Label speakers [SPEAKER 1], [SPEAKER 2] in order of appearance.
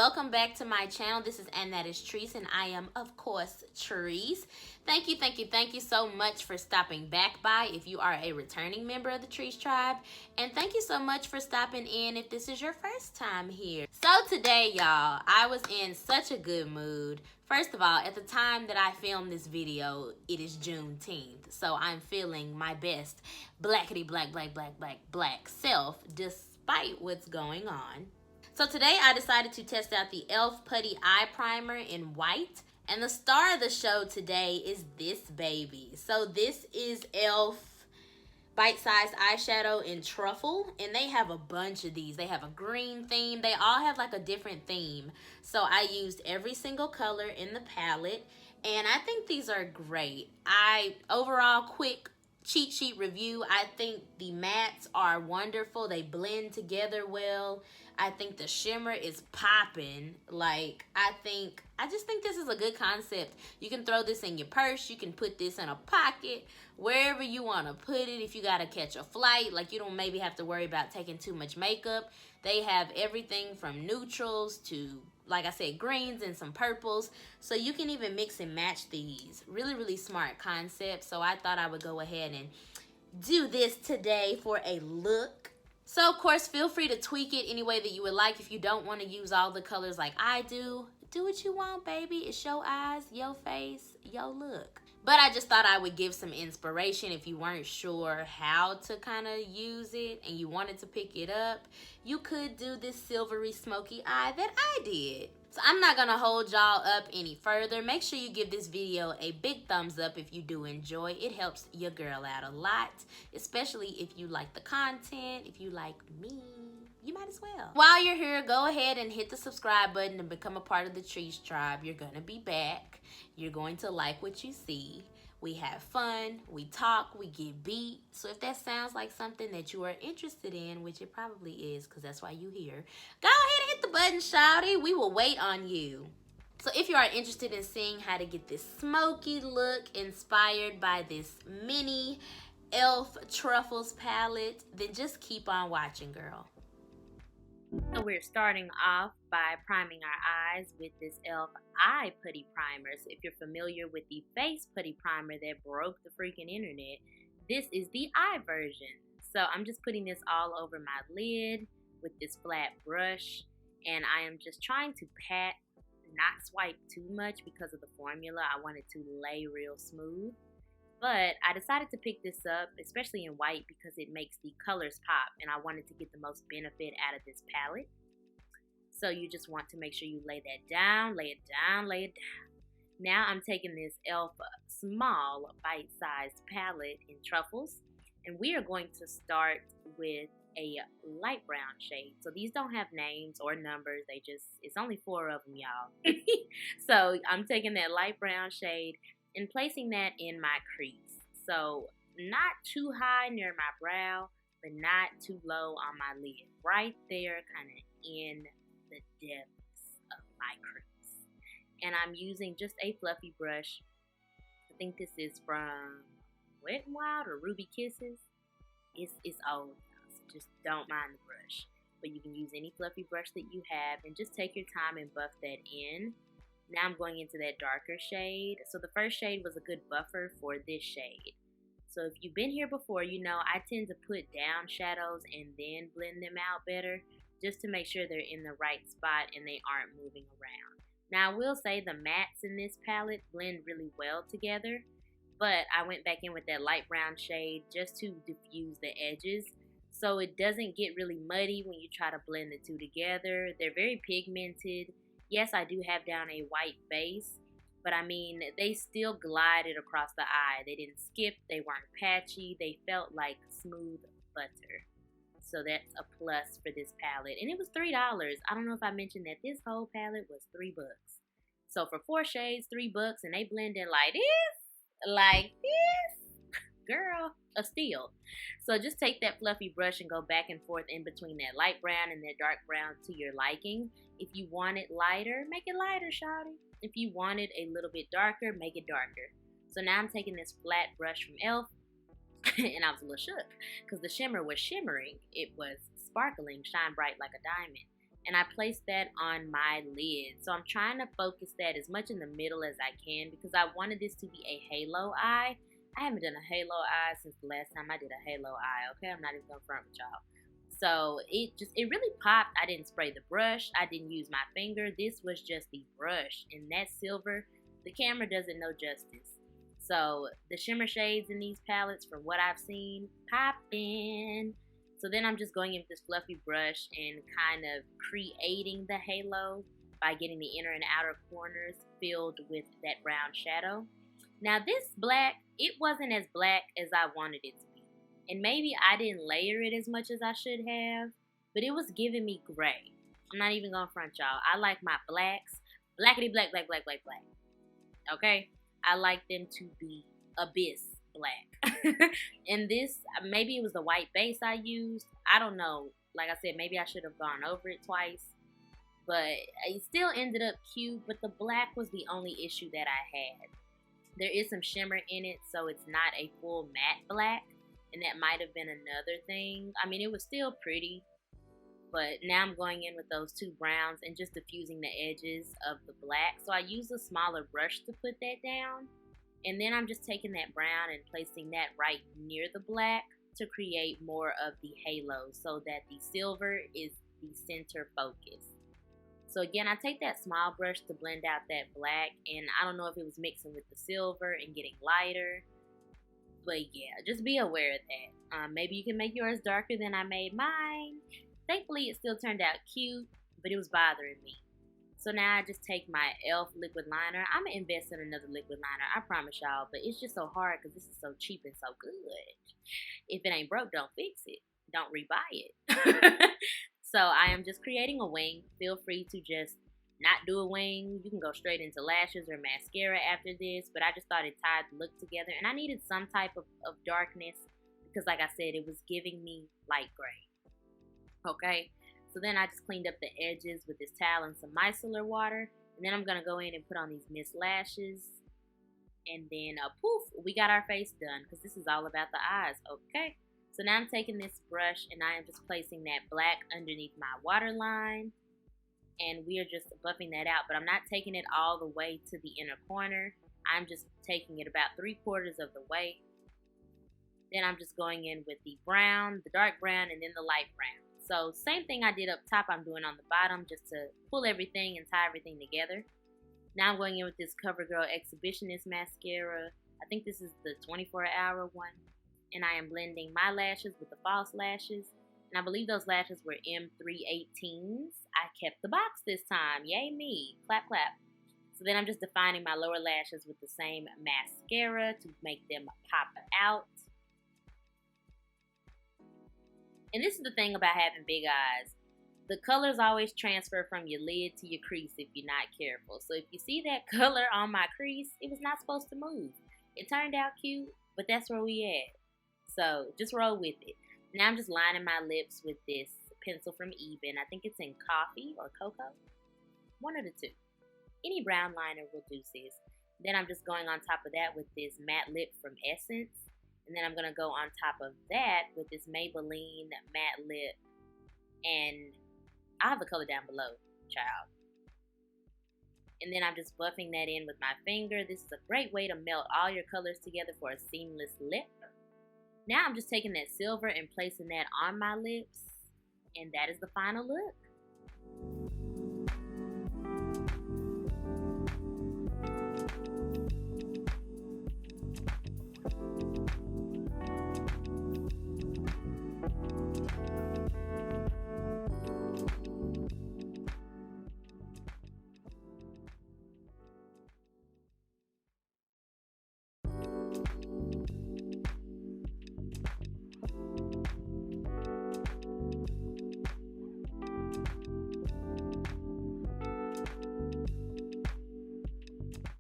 [SPEAKER 1] welcome back to my channel. This is andthatisTrice, and I am, of course, Trice. Thank you so much for stopping back by if you are a returning member of the Trice tribe. And thank you so much for stopping in if this is your first time here. So today, y'all, I was in such a good mood. First of all, at the time that I filmed this video, it is Juneteenth. So I'm feeling my best blackity black self despite what's going on. So today I decided to test out the e.l.f. Putty Eye Primer in white. And the star of the show today is this baby. So this is e.l.f. bite-sized eyeshadow in truffle. And they have a bunch of these. They have a green theme. They all have like a different theme. So I used every single color in the palette. And I think these are great. Overall, quick cheat sheet review. I think the mattes are wonderful. They blend together well. I think the shimmer is popping. I just think this is a good concept. You can throw this in your purse. You can put this in a pocket, wherever you want to put it. If you got to catch a flight, you don't maybe have to worry about taking too much makeup. They have everything from neutrals to, like I said, greens and some purples. So you can even mix and match these. Really smart concept. So I thought I would go ahead and do this today for a look. So, of course, feel free to tweak it any way that you would like. If you don't want to use all the colors like I do what you want, baby. It's your eyes, your face, your look. But I just thought I would give some inspiration if you weren't sure how to kind of use it and you wanted to pick it up. You could do this silvery smoky eye that I did. So I'm not going to hold y'all up any further. Make sure you give this video a big thumbs up if you do enjoy. It helps your girl out a lot, especially if you like the content, if you like me. You might as well. While you're here, go ahead and hit the subscribe button and become a part of the Trice tribe. You're going to be back. You're going to like what you see. We have fun, we talk, we get beat. So if that sounds like something that you are interested in, which it probably is because that's why you're here, go ahead and hit the button, shawty. We will wait on you. So if you are interested in seeing how to get this smoky look inspired by this mini e.l.f. Truffles palette, then just keep on watching, girl. So we're starting off by priming our eyes with this e.l.f. Eye Putty Primer. So if you're familiar with the Face Putty Primer that broke the freaking internet, this is the eye version. So I'm just putting this all over my lid with this flat brush. And I am just trying to pat, not swipe too much because of the formula. I want it to lay real smooth. But I decided to pick this up, especially in white, because it makes the colors pop, and I wanted to get the most benefit out of this palette. So you just want to make sure you lay that down, lay it down, lay it down. Now I'm taking this e.l.f. small bite-sized palette in truffles, and we are going to start with a light brown shade. So these don't have names or numbers. It's only 4 of them, y'all. So I'm taking that light brown shade and placing that in my crease. So not too high near my brow, but not too low on my lid. Right there, kind of in the depths of my crease. And I'm using just a fluffy brush. I think this is from Wet n Wild or Ruby Kisses. It's old, so just don't mind the brush. But you can use any fluffy brush that you have and just take your time and buff that in. Now I'm going into that darker shade. So the first shade was a good buffer for this shade. So if you've been here before, you know I tend to put down shadows and then blend them out better, just to make sure they're in the right spot and they aren't moving around. Now I will say the mattes in this palette blend really well together, but I went back in with that light brown shade just to diffuse the edges so it doesn't get really muddy when you try to blend the two together. They're very pigmented. Yes, I do have down a white base, but I mean, they still glided across the eye. They didn't skip, they weren't patchy, they felt like smooth butter. So that's a plus for this palette. And it was $3. I don't know if I mentioned that this whole palette was $3. So for 4 shades, $3, and they blend in like this, girl, a steal. So just take that fluffy brush and go back and forth in between that light brown and that dark brown to your liking. If you want it lighter, make it lighter, shawty. If you want it a little bit darker, make it darker. So now I'm taking this flat brush from e.l.f. and I was a little shook because the shimmer was shimmering. It was sparkling, shine bright like a diamond. and I placed that on my lid. So I'm trying to focus that as much in the middle as I can because I wanted this to be a halo eye. I haven't done a halo eye since the last time I did a halo eye, okay? I'm not even gonna front with y'all. So it really popped. I didn't spray the brush. I didn't use my finger. This was just the brush. And that silver, the camera doesn't know justice. So the shimmer shades in these palettes, from what I've seen, poppin'. So then I'm just going in with this fluffy brush and kind of creating the halo by getting the inner and outer corners filled with that brown shadow. Now this black, it wasn't as black as I wanted it to be. And maybe I didn't layer it as much as I should have, but it was giving me gray. I'm not even gonna front y'all. I like my blacks, blackity black, black, black, black, black. Okay? I like them to be abyss black. And this, maybe it was the white base I used. I don't know. Like I said, maybe I should have gone over it twice. But it still ended up cute, but the black was the only issue that I had. There is some shimmer in it, so it's not a full matte black. And that might have been another thing. I mean, it was still pretty. But now I'm going in with those two browns and just diffusing the edges of the black. So I use a smaller brush to put that down. And then I'm just taking that brown and placing that right near the black to create more of the halo so that the silver is the center focus. So again, I take that small brush to blend out that black, and I don't know if it was mixing with the silver and getting lighter. But yeah, just be aware of that. Maybe you can make yours darker than I made mine. Thankfully, it still turned out cute, but it was bothering me. So now I just take my e.l.f. liquid liner. I'm going to invest in another liquid liner, I promise y'all. But it's just so hard because this is so cheap and so good. If it ain't broke, don't fix it. Don't rebuy it. So I am just creating a wing. Feel free to just not do a wing. You can go straight into lashes or mascara after this. But I just thought it tied the look together. And I needed some type of darkness because, like I said, it was giving me light gray. Okay? So then I just cleaned up the edges with this towel and some micellar water. And then I'm going to go in and put on these mist lashes. And then, poof, we got our face done. Because this is all about the eyes, okay? So now I'm taking this brush and I am just placing that black underneath my waterline. And we are just buffing that out. But I'm not taking it all the way to the inner corner. I'm just taking it about 3/4 of the way. Then I'm just going in with the brown, the dark brown, and then the light brown. So same thing I did up top, I'm doing on the bottom just to pull everything and tie everything together. Now I'm going in with this Covergirl Exhibitionist mascara. I think this is the 24-hour one. And I am blending my lashes with the false lashes. And I believe those lashes were M318s. I kept the box this time. Yay me. Clap, clap. So then I'm just defining my lower lashes with the same mascara to make them pop out. And this is the thing about having big eyes. The colors always transfer from your lid to your crease if you're not careful. So if you see that color on my crease, it was not supposed to move. It turned out cute, but that's where we at. So just roll with it. Now I'm just lining my lips with this pencil from Ebin. I think it's in coffee or cocoa. One of the two. Any brown liner will do, sis. Then I'm just going on top of that with this matte lip from Essence. And then I'm going to go on top of that with this Maybelline matte lip. And I have the color down below, child. And then I'm just buffing that in with my finger. This is a great way to melt all your colors together for a seamless lip. Now I'm just taking that silver and placing that on my lips. And that is the final look.